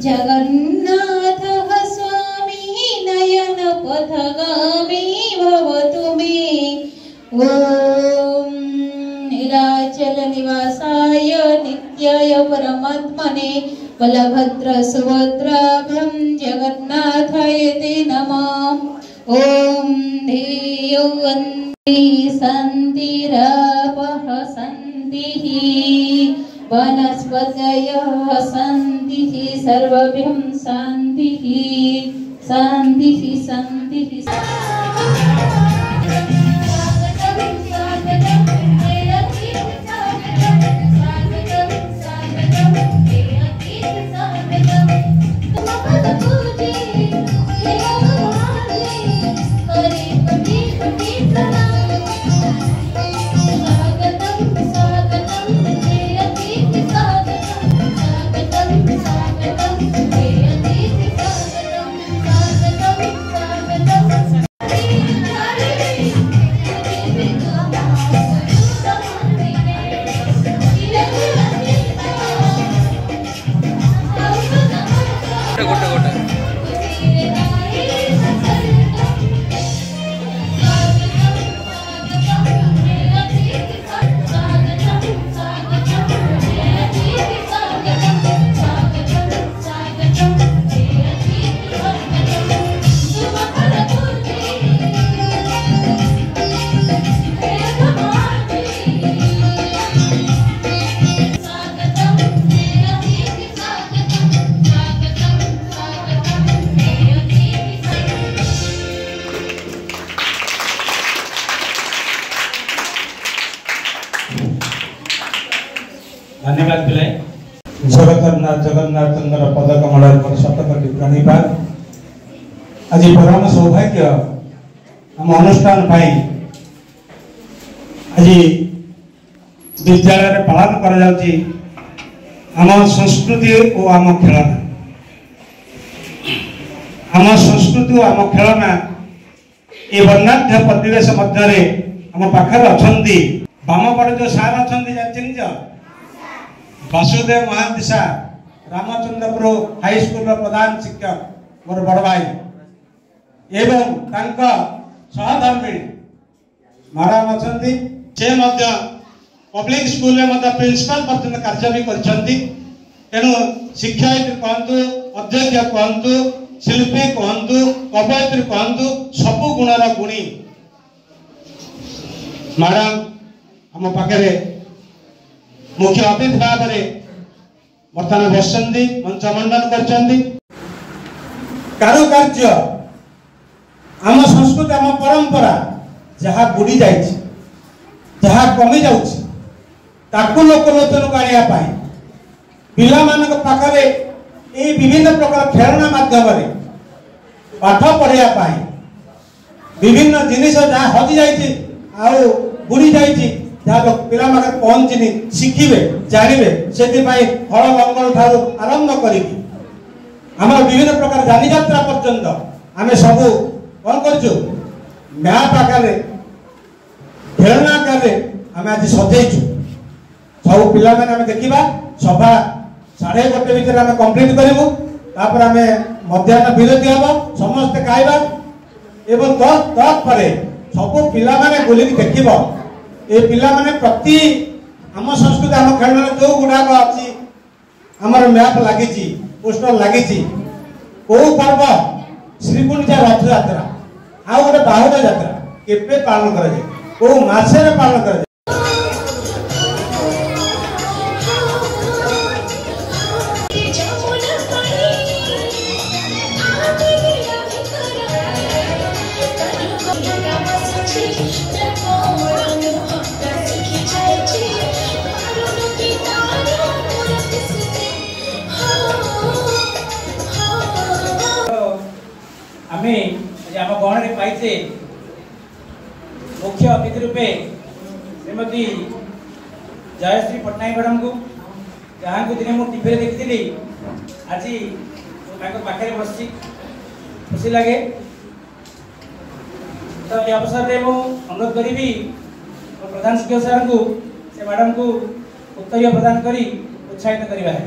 जगन्नाथः स्वामी नयन पथगामी भवतु मे। ओम नीलाचल निवासाय नित्याय परमात्मने बलभद्र सुभद्राभ्यां जगन्नाथाय ते नमः। ओम ध्येयो शान्तिरापः शान्तिः वनस्पतयः शान्तिः सर्वभ्यं शान्तिः शान्तिः शान्तिः। धन्यवाद पिलाय जगन्नाथ जगन्नाथंगर पदक मड़ार पर शतकोटी प्रणिपात। आज परम सौभाग्य आम अनुष्ठान पाई आज विद्यालय पालन कर आम संस्कृति और आम खेलना संस्कृति और आम खेलना ये वर्णाढ्य परिवेश मध्य आम पाखे अच्छा बाम पड़े जो सार अच्छा जानते वासुदेव महांती सार रामचंद्रपुर हाई स्कूल प्रधान शिक्षक मोर बड़ भाई एवं सहधर्मिणी मैडम अच्छा पब्लिक स्कूल प्रिंसिपल पर्यटन कार्य भी तेणु शिक्षयित्री कहतु अध्यक्ष कहतु शिल्पी कहतु कवयित्री कहतु सबु गुणर गुणी मैडम आम पाखे मुख्य अतिथि भाव में बर्तमान बसंती मंचमंडन कर कारुकार्य आम संस्कृति आम परंपरा जहाँ बुड़ी जहाँ कमी जाकू लोकलोचन को आने पिला पाखे ये विभिन्न प्रकार खेलना माध्यम पाठ पढ़ाई विभिन्न जिनिस जहाँ हजि जाइए बुड़ी जाइए जहाँ पिला पहुँचनी शिखिबे जानवे से हल लंगल ठार आरंभ करी आम विभिन्न प्रकार जानी यात्रा पर्यंत आम सब कौन कर मैप आकार खेलना आकार आम आज सजेचु सब पिला देखा सभा 1:30 भितर आम कंप्लीट करूँ आम मध्याह्न विरति हम समस्ते खाइबा एवं तत्पर सब पिला बुलिक देख ये पिला माने प्रति आम संस्कृति आम खेल जो गुड़ाक अच्छी आमर मैप लगी पोस्टर लगी कौ पर्व श्रीगुंडीचा रथ यात्रा आउ गोटे बाहुड़ा यात्रा केवे पालन कर मसरे पालन कर आम गहन में पाइचे मुख्य अतिथि रूपे श्रीमती जयश्री पट्टनायक मैडम को जहाँ को दिन मुझे टीवी देखी आज पाखे बस खुशी लगे तो ये अवसर में अनुरोध करी प्रधान शिक्षक सार को से मैडम को उत्तर प्रदान करी उत्साहित करवा है।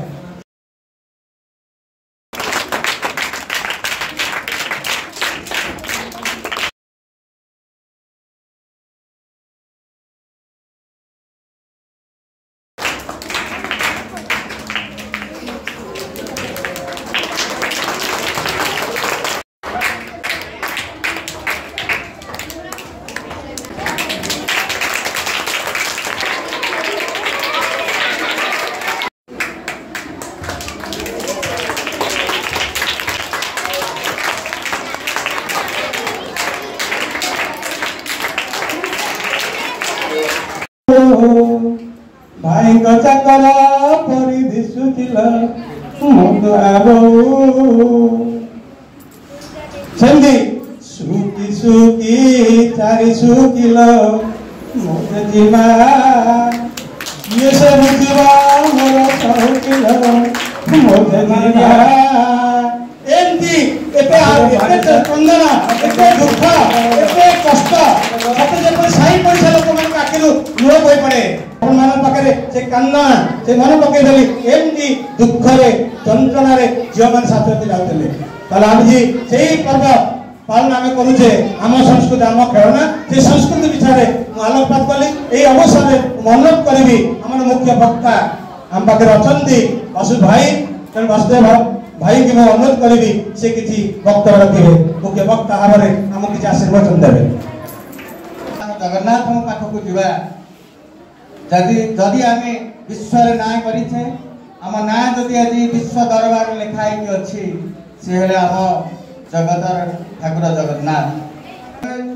भाई को चाकर परी दिशुथिल मधुआ बहु सेमती सुकी सुकी चारि सुकिल मोटे जीवा ये सब जीवा मोर सहुकिल मोटे जीवा एमती एते कंदना एते दुख एते कष्ट सते जे साई पैसा लोक मन आखिरु लुह बोई पड़े मन पाखे से कांदना से मन पकई देली एमती दुख रे जंत्रणा रे जीव मन साथी जाउतले ताले हम जी सेही पर्व पालन आम करुचे आम संस्कृति आम खेलना से संस्कृति विषय में आलोकपात कली यही अवसर में अनुरोध करी आम मुख्य वक्ता आम पाखे अच्छा अशोक भाई तेणु वासुदेव भाई की मैं अनुरोध करी से किसी वक्तव्य रखे मुख्य वक्ता भाव में आम किसी आशीर्वचन देवे जगन्नाथ पाखक जावा जदि जदि आम विश्व ना करे आम ना जदि आज विश्व दरबार लिखाई अच्छी सी आम जगतर ठाकुर जगन्नाथ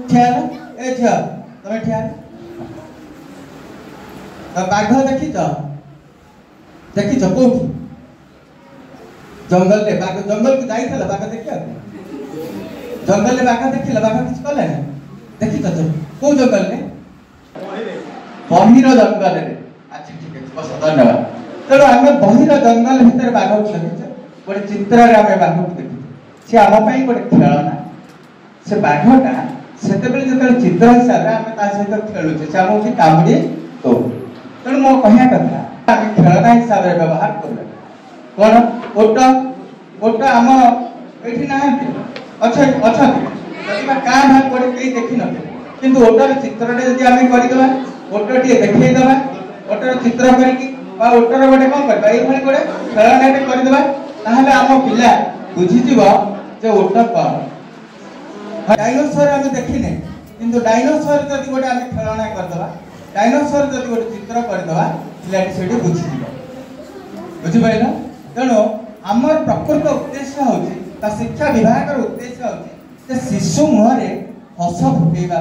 ठिया ए झिया तुम ठिया बाघ देखीच देखीच कौटी जंगल रे बाघ जंगल को जाइल बाघ देखिया जंगल रे बाघ देखिल बाघ किछ कले ना देखीच को जंगल रे बहिर जंगल रे अच्छा ठीक है बस धन्यवाद तेणु आम बहिर जंगल भितर बाघ को देखीचे गोटे चित्र रे आम बाघ को देखीचे से आम गोटे खेलना से बाघटा से जो चित्र हिसाब से आम सहित खेलुचे से आम कामुड़ी दौ तेणु मो कहया कथा आम खेलना हिसाब से व्यवहार कर कौन ओट ओट आम ये ना अच्छा अच्छा क्या भाग गोटे कई देखी न कि ओटर चित्रटे जब आम करदे ओट टे देखा ओटर चित्र कर ओटर गोटे कौन करवा ये गोटे खेलना करदे ताहले आम पिला बुझीज जे ओट कौन डायनोसर आम देखने किंतु डायनोसर जब गोटे आम खेलना करदे डायनोसर जब गोटे चित्र करदे पिलाटी से बुझीज बुझिपार तेणु आमर प्रकृत उद्देश्य हूँ शिक्षा विभाग उद्देश्य हूँ शिशु मुहरे हस फुटेवा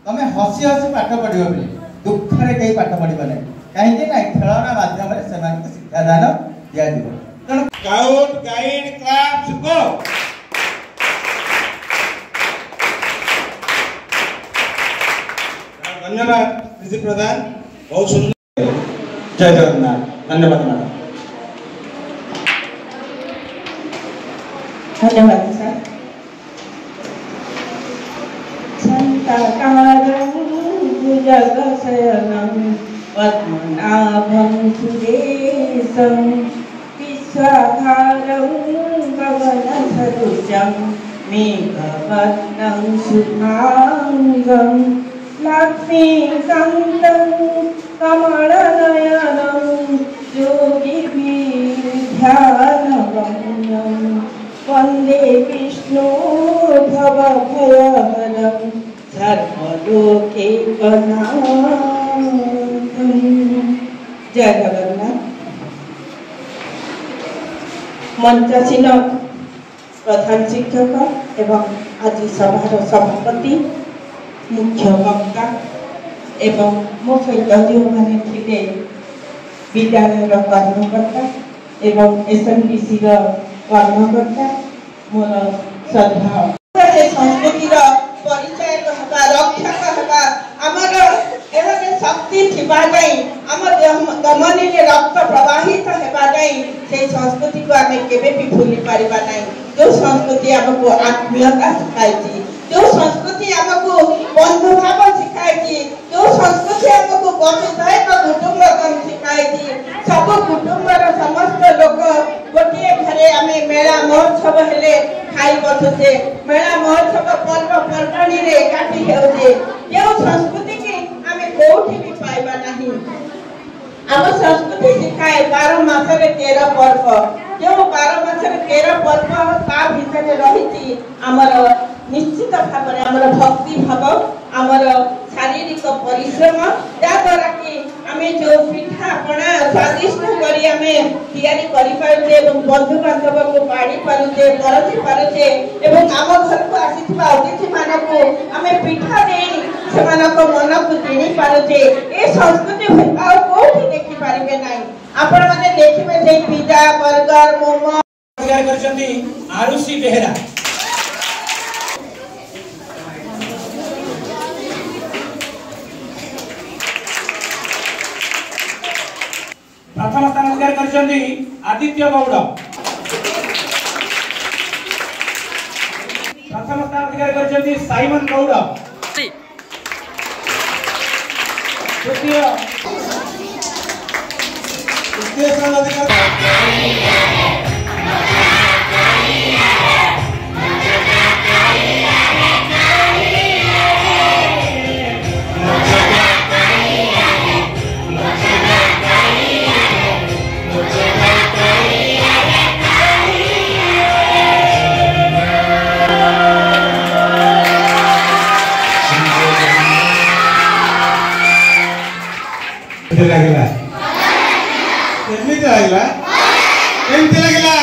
तमें हसी हसी पाठ पढ़ बोली दुखरे कहीं पाठ पढ़ ना कहीं ना खेलना माध्यम से शिक्षादान दिज्व तेणु स्काउट गाइड क्लास गो धन्यवाद श्री प्रधान बहुत सुंदर जय जगन्नाथ धन्यवाद मैडम धन्यवाद सर संताकारं भुजगशयनं पद्मनाभं सुरेशं विश्वाधारं गगनसदृशं मेघवर्णं शुभांगं लक्ष्मीकान्तं कमलनयनं योगिभिः ध्यानगम्यं वन्दे विष्णु भवभयहरं सर्वलोकैकनाथं। जय जगन्नाथ। मंचासीन प्रधान शिक्षक एवं आज सभार सभापति मुख्य वक्ता एवं मो सहित जो मैंने थे विद्यालय कर्मकर्ता एवं एसएनपीसी कर्मकर्ता मोर श्रद्धा संस्कृति परिचय रक्षक आमर देहरे शक्ति थिबाई आम दमनी रक्त प्रवाहित होगाई से संस्कृति को आम केबे भी भूली पारिबा नहीं। जो संस्कृति आमको आत्मीयता शिखाई जो संस्कृति आमको बंधुभाव शिखाई जो संस्कृति आमको वसुधैव कुटुंबकम शिखाई सब कुटुंबर समस्त लोक गोटे घरे आम मेला महोत्सव हेले खाई बसुचे मेला महोत्सव पर्व पर्वाणी रे एकाठी हेउचे जो संस्कृति की आम कोठी भी पाइबा नहीं। आम संस्कृति शिखाए 12 मासरे 13 पर्व जो 12 मासरे 13 पर्व ता भीतर रही आमर निश्चित भाव में आमर भक्ति भाव आमर शारीरिक परिश्रम जद्वारा कि आम जो पिठा पणा स्वादिष्ट करी आम तैयारी करि पारुचे एवं बंधु बांधव को बाड़ी पारुचे परसी पारुचे एवं आम घर को आसीथिबा अतिथि मानकु आम पिठा दे ସେମାନଙ୍କ ମନକୁ ଜିଣି ପାରୁଛେ। ଏ ସଂସ୍କୃତି ଆଉ କୋଉଠି ଦେଖିପାରିବେ ନାହିଁ। ଆପଣମାନେ ଦେଖିବେ ସେଇ ପିଜା ବର୍ଗର ମୋମୋ କରିଛନ୍ତି ଆରୁଷି ବେହେରା। प्रथम स्थान अधिकार करछन्ती आदित्य गौड़। प्रथम स्थान अधिकार करछन्ती साइमन गौड़। तृतीय स्थान अधिकार लगला केमती लगला